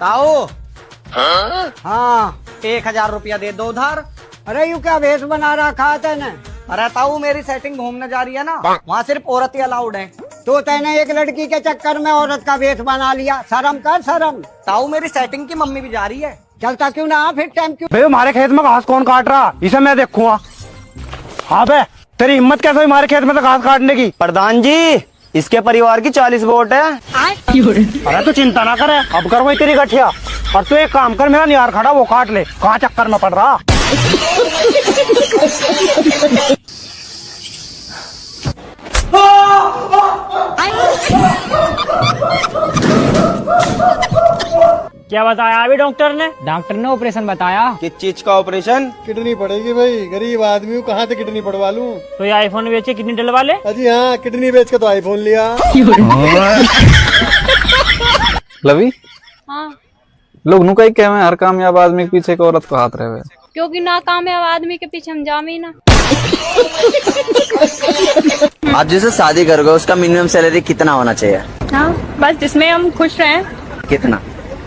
ताऊ। हाँ 1000 रुपया दे दो उधार। अरे यू क्या वेश बना रखा है तेने? अरे ताऊ मेरी सेटिंग घूमने जा रही है ना, वहाँ सिर्फ औरत ही अलाउड है। तो तेने एक लड़की के चक्कर में औरत का वेश बना लिया, शर्म कर शर्म। ताऊ मेरी सेटिंग की मम्मी भी जा रही है। चलता क्यों ना फिर टाइम क्यों? भाई हमारे खेत में घास कौन काट रहा, इसे मैं देखूंगा। हाँ बे तेरी हिम्मत कैसे हुई हमारे खेत में से घास काटने की? प्रधान जी इसके परिवार की 40 वोट है। अरे तू चिंता ना करे, अब कर वही तेरी गठिया। और तू एक काम कर, मेरा निहार खड़ा वो काट ले, कहाँ चक्कर में पड़ रहा। क्या बताया अभी डॉक्टर ने? डॉक्टर ने ऑपरेशन बताया। किस चीज का ऑपरेशन? किडनी पड़ेगी भाई, गरीब आदमी हूँ, कहाँ से किडनी पड़वा लूँ? तो ये आईफोन बेचे किडनी डलवा ले। अजी हाँ, किडनी बेच के तो आईफोन लिया। लवी हाँ, लोग नु कहीं कहे हर कामयाब आदमी के पीछे एक औरत को हाथ रहे हुए। क्योंकि नाकामयाब आदमी के पीछे हम जामी ना। आप जिससे शादी करोगे उसका मिनिमम सैलरी कितना होना चाहिए? हाँ, बस जिसमें हम खुश रहें। कितना?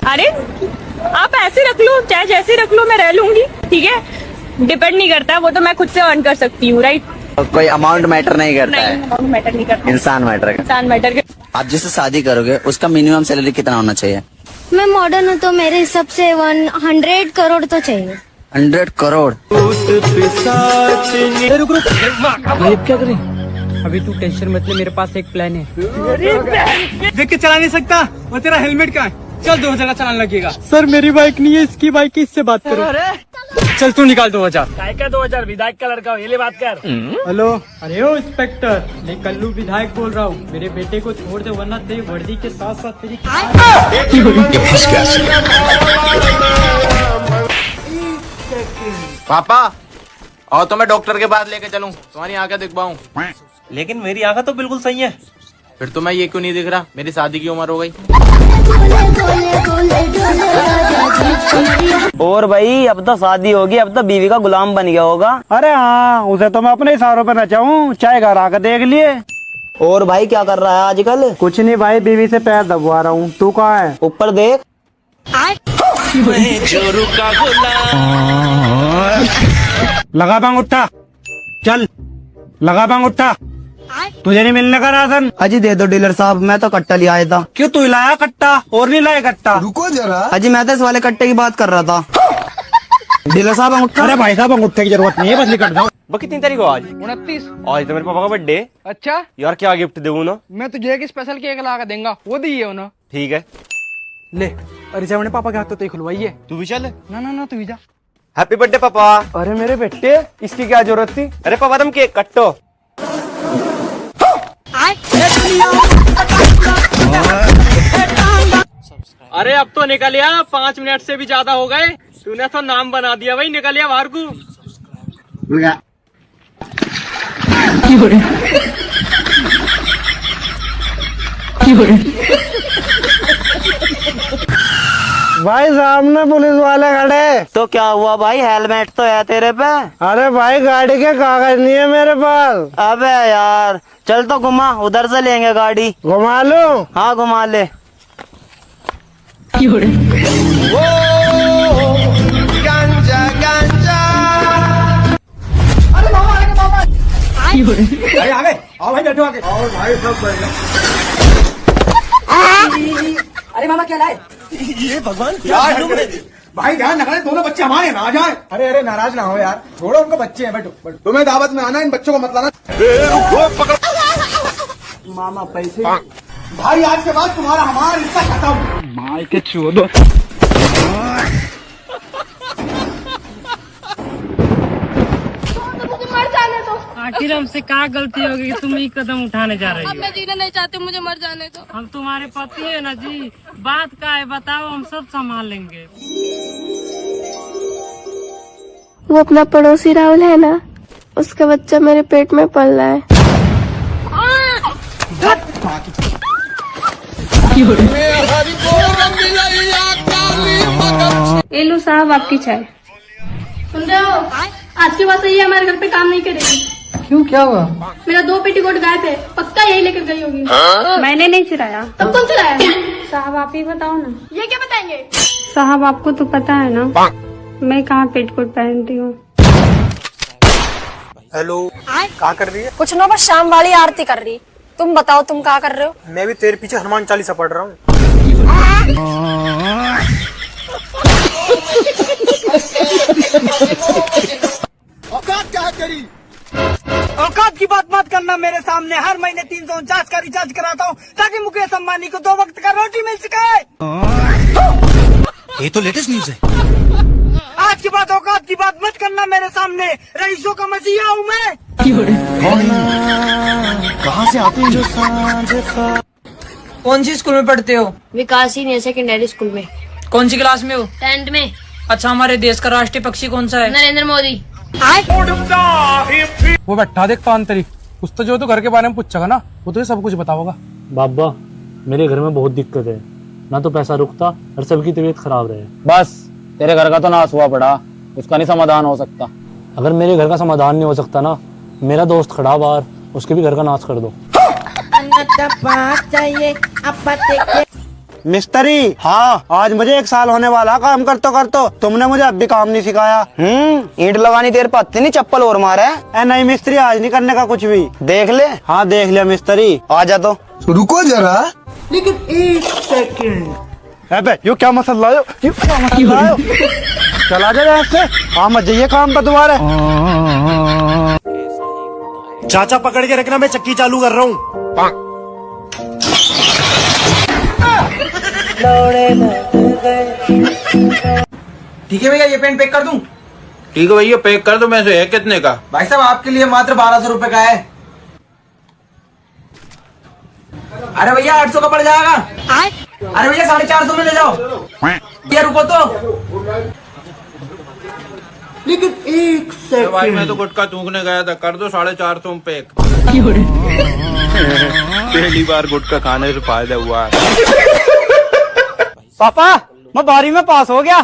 अरे आप ऐसे रख लो, चाहे जैसे रख लो, मैं रह लूंगी, ठीक है। डिपेंड नहीं करता, वो तो मैं खुद से अर्न कर सकती हूँ, राइट। कोई अमाउंट मैटर नहीं करता नहीं, है? अमाउंट मैटर नहीं करता, इंसान मैटर का। इंसान मैटर करता। आप जिससे शादी करोगे उसका मिनिमम सैलरी कितना होना चाहिए? मैं मॉडर्न हूँ तो मेरे हिसाब से 100 करोड़ तो चाहिए। 100 करोड़? अब क्या करें? अभी तू टेंशन मत ले, मेरे पास एक प्लान है। देख के चला नहीं सकता, वो तेरा हेलमेट कहाँ है? चल 2000 का चालान लगेगा। सर मेरी बाइक नहीं है, इसकी बाइक की, इससे बात करो। चल तू निकाल 2000। काय का 2000? विधायक का लड़का हो, ये ले बात कर। हेलो। अरे ओ इंस्पेक्टर, मैं कल्लू विधायक बोल रहा हूँ। मेरे बेटे को छोड़ दे वरना तेरी वर्दी के साथ साथ तेरी पापा और तो मैं डॉक्टर के पास लेके चलूं, तुम्हारी आंखें दिखवाऊं। लेकिन मेरी आंखें तो बिल्कुल सही है। फिर तुम्हें ये क्यों नहीं दिख रहा? मेरी शादी की उम्र हो गई। और भाई अब तो शादी होगी, अब तो बीवी का गुलाम बन गया होगा। अरे हाँ, उसे तो मैं अपने इशारों पे नचाऊं, चाहे घर आकर देख लिए। और भाई क्या कर रहा है आजकल? कुछ नहीं भाई, बीवी से पैर दबवा रहा हूँ। तू कहाँ है? ऊपर देख। लगा बांग उठा, चल लगा बांग उठा। तुझे नहीं मिलने का राशन? अजी दे दो डीलर साहब, मैं तो कट्टा लिया आया था। क्यों तू लाया कट्टा और नहीं लाया कट्टा? रुको जरा। अजी मैं तो इस वाले कट्टे की बात कर रहा था। डीलर साहब अंगूठा। अरे भाई साहब अंगूठे की जरूरत नहीं है, बस निकट जाओ। वो कितनी तारीख हो आज? 29। आज तो मेरे पापा का बर्थडे। अच्छा, यार क्या गिफ्ट दूँ ना? मैं तुझे एक स्पेशल केक ला के देंगे, वो दिए हो ना। ठीक है ले, अरे जब मैंने पापा के हाथ तो खुलवाइए। तू भी चल। ना तू ही जा। हैप्पी बर्थडे पापा। अरे मेरे बेटे, इसकी क्या जरूरत थी? अरे पापा तुम केक कट्टो। अरे अब तो निकलिया, 5 मिनट से भी ज्यादा हो गए। तूने तो नाम बना दिया भाई, निकलिया बाहर को। भाई सामने पुलिस वाले खड़े। तो क्या हुआ भाई, हेलमेट तो है तेरे पे? अरे भाई गाड़ी के कागज नहीं है मेरे पास। अबे यार चल तो घुमा, उधर से लेंगे गाड़ी। घुमा लूं? हाँ घुमा ले। अरे आ गए, आओ भाई बैठो आगे। आओ भाई सब बढ़िया। अरे मामा क्या लाए? ये भगवान क्या भाई, ध्यान रखना दोनों बच्चे हमारे ना आ जाए। अरे अरे नाराज ना हो यार, छोड़ो उनको, बच्चे हैं, बैठो बैठो। तुम्हें दावत में आना, इन बच्चों को मत लाना। मामा पैसे भाई आज के बाद तुम्हारा हमारा रिश्ता खत्म। मार के छू दो। आखिर हमसे क्या गलती होगी कि तुम ही कदम उठाने जा रही हो? अब मैं जीना नहीं चाहती, मुझे मर जाने दो। हम तुम्हारे पति है ना जी, बात का है बताओ, हम सब संभाल लेंगे। वो अपना पड़ोसी राहुल है ना, उसका बच्चा मेरे पेट में पल रहा है। ये लो साहब आपकी चाय। सुन रहे हो, आज के बाद से ये हमारे घर पे काम नहीं करेगी। क्यों, क्या हुआ? मेरा 2 पेटीकोट गायब है, पक्का यही लेकर गई होगी। मैंने नहीं चुराया। तब कौन चलाया? साहब आप ही बताओ ना। ये क्या बताएंगे? साहब आपको तो पता है ना मैं कहाँ पेटीकोट पहनती हूँ। हेलो, क्या कर रही है? कुछ ना, बस शाम वाली आरती कर रही। तुम बताओ तुम क्या कर रहे हो? मैं भी तेरे पीछे हनुमान चालीसा पढ़ रहा हूँ। औकात क्या करी? औकात की बात मत करना मेरे सामने। हर महीने 349 का रिचार्ज कराता हूँ ताकि मुकेश अंबानी को 2 वक्त का रोटी मिल सके। ये तो लेटेस्ट न्यूज है। आज के बाद औकात की बात मत करना मेरे सामने। रईसों का मसीहा हूँ मैं। कहाँ से आते हैं? कौन सी स्कूल में पढ़ते हो? विकास सीनियर सेकेंडरी स्कूल में। कौन सी क्लास में हो? 10th में। अच्छा, हमारे देश का राष्ट्रीय पक्षी कौन सा है? नरेंद्र मोदी। वो बैठा देख तांत्रिक, कुछ तो जो तो घर के बारे में पूछेगा ना, वो तो सब कुछ बताओगा। बाबा, मेरे घर में बहुत दिक्कत है, ना तो पैसा रुकता और सबकी तबीयत खराब रहे। बस तेरे घर का तो नाश हुआ पड़ा, उसका नहीं समाधान हो सकता। अगर मेरे घर का समाधान नहीं हो सकता ना, मेरा दोस्त खड़ा बाहर, उसके भी घर का नाश कर दो। मिस्त्री, हाँ आज मुझे 1 साल होने वाला काम करतो तुमने मुझे अब भी काम नहीं सिखाया। ईंट लगानी देर पाती नहीं, चप्पल और मारे। नहीं मिस्त्री, आज नहीं करने का कुछ भी। देख ले। हाँ देख लिया मिस्त्री, आ जा। तो रुको जरा। लेकिन 1 सेकंड। अबे यो क्या मसला है? चला जा यहाँ से। हाँ मत जाइए काम पर दोबारा। चाचा पकड़ के रखना, मैं चक्की चालू कर रहा हूँ। ठीक है भैया, ये पेंट पैक कर दूं? ठीक है भैया, पैक कर दो। मैं से है कितने का? भाई साहब आपके लिए मात्र 1200 रुपए का है। अरे भैया 800 का पड़ जाएगा। अरे भैया 450 में ले जाओ। भैया रुको तो। लेकिन 1 सेकंड। भाई मैं तो गुटखा थूकने गया था, कर दो 450 में पैक। पहली बार गुटखा खाने से फायदा हुआ है। पापा, मैं 12वीं में पास हो गया।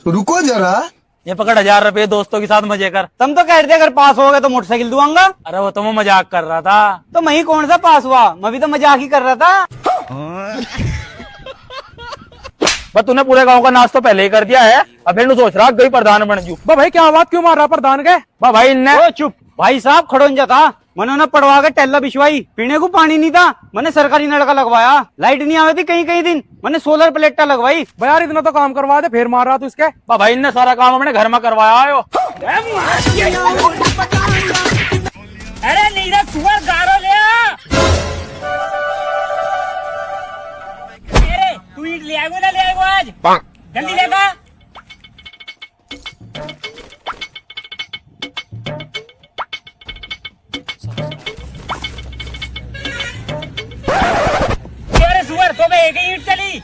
रुको जरा। ये पकड़ 1000 रुपए, दोस्तों के साथ मजे कर। तुम तो कह रहे थे अगर पास हो गए तो मोटरसाइकिल दूंगा। अरे वो तो मैं मजाक कर रहा था। तो मैं ही कौन सा पास हुआ, मैं भी तो मजाक ही कर रहा था। बस तूने पूरे गांव का नाश तो पहले ही कर दिया है, अब फिर सोच रहा गई प्रधान बन जू। भाई क्या बात, क्यों मार रहा प्रधान के? भाई इनने चुप भाई साहब, खड़ोंजा था। मैंने ना पढ़वा के टेल्ला बिछवाई, पीने को पानी नहीं था, मैंने सरकारी नलका लगवाया। लाइट नहीं आती थी कहीं दिन, मैंने सोलर प्लेटा लगवाई। भाई यार इतना तो काम करवा दे, फिर मार रहा तू इसके। भाई इनने सारा काम अपने घर में करवाया है। अरे नीरज सुअर गारो ले आ। अरे तू ईट ले आएगो ना ले आएगो आज? जल्दी लेगा। तो मैं एक ही ईंट चली।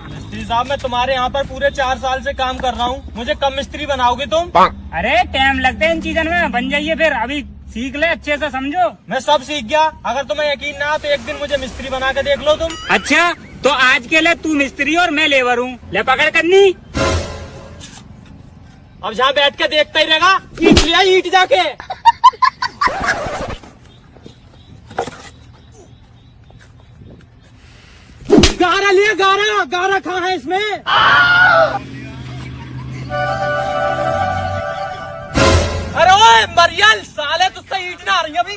मिस्त्री साहब, मैं तुम्हारे यहाँ पर पूरे 4 साल से काम कर रहा हूँ, मुझे कम मिस्त्री बनाओगे तुम? अरे टाइम लगते हैं इन चीजों में, बन जाइए फिर। अभी सीख ले, अच्छे से समझो। मैं सब सीख गया, अगर तुम्हें यकीन ना तो एक दिन मुझे मिस्त्री बना के देख लो तुम। अच्छा, तो आज के लिए तू मिस्त्री और मैं लेबर हूँ। ले पकड़ करनी। अब जहाँ बैठ के देखता ही रहेगा, ईट लिया ईट जाके। गारा लिया, गारा गारा कहाँ है इसमें? अरे ओए मरियल साले, तुझसे ईट ना आ रही अभी।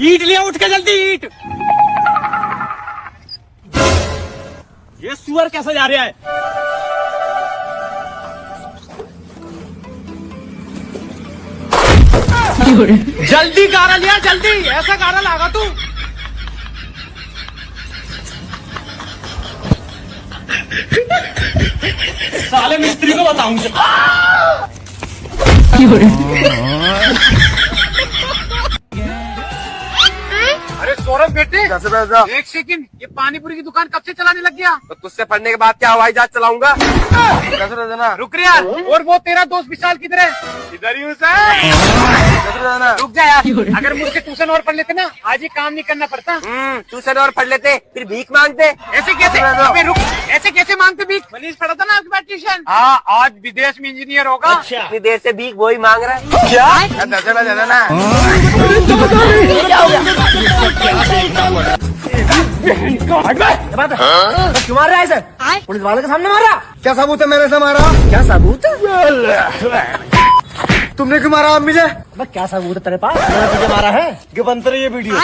ईट लिया, उठ के जल्दी ईट। ये सुअर कैसे जा रहा है? जल्दी गारा लिया, जल्दी। ऐसा गारा लागा तू। साले मिस्त्री को बताऊंगा। अरे सौरभ बेटे, कैसे बैठा? 1 सेकंड, ये पानीपुरी की दुकान कब से चलाने लग गया? तो तुझसे पढ़ने के बाद क्या हवाई जहाज चलाऊंगा? कैसे रहना? रुक रे यार। और वो तेरा दोस्त विशाल किधर है? इधर ही रुक जा यार। अगर मुझसे ट्यूशन और पढ़ लेते ना, आज ये काम नहीं करना पड़ता। ट्यूशन और पढ़ लेते, फिर भीख मांगते। ऐसे कैसे? अबे रुक। ऐसे कैसे मांगते भीख? मनीष पढ़ा था ना आपके पास ट्यूशन। हाँ, आज विदेश में इंजीनियर होगा। अच्छा। विदेश से भीख वही मांग रहा है। क्या? 10 रुपए दे देना। क्यों मार रहा है सर? पुलिस वाले के सामने मारा? क्या सबूत है मेरे से मारा? क्या सबूत? तुमने क्यों मारा मुझे? क्या सबूत है तेरे पास? मैंने तुझे मारा है? क्यों बनता रही ये वीडियो?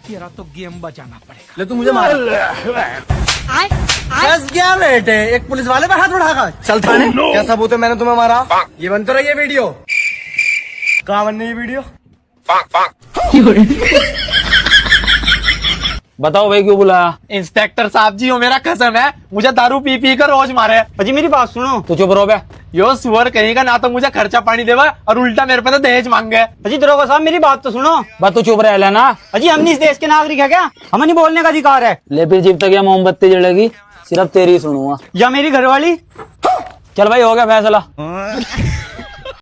तेरा तो गेम बचाना पड़ेगा। ले तू मुझे मार। बस क्या बेटे, एक पुलिस वाले पे हाथ बढ़ागा। चल थाने। क्या सबूत है मैंने तुम्हें मारा? ये बनता रही ये वीडियो। कहाँ बनने ये वीडियो? बताओ भाई क्यों बुलाया? इंस्पेक्टर साहब जी, हो मेरा कसम है, मुझे दारू पी पी कर रोज मारे। अजी मेरी बात सुनो। तो चुप रहो बे। यो सुअर कहीं का ना तो मुझे खर्चा पानी देवा और उल्टा मेरे पे तो दहेज मांगे। अजी दरोगा साहब मेरी बात तो सुनो। बात तो चुप रह लेना। अजी हम इस देश के नागरिक है क्या? हमें नहीं बोलने का अधिकार है? ले फिर जब तक ये मोमबत्ती जलेगी सिर्फ तेरी सुनूंगा। या मेरी घरवाली? चल भाई हो गया फैसला।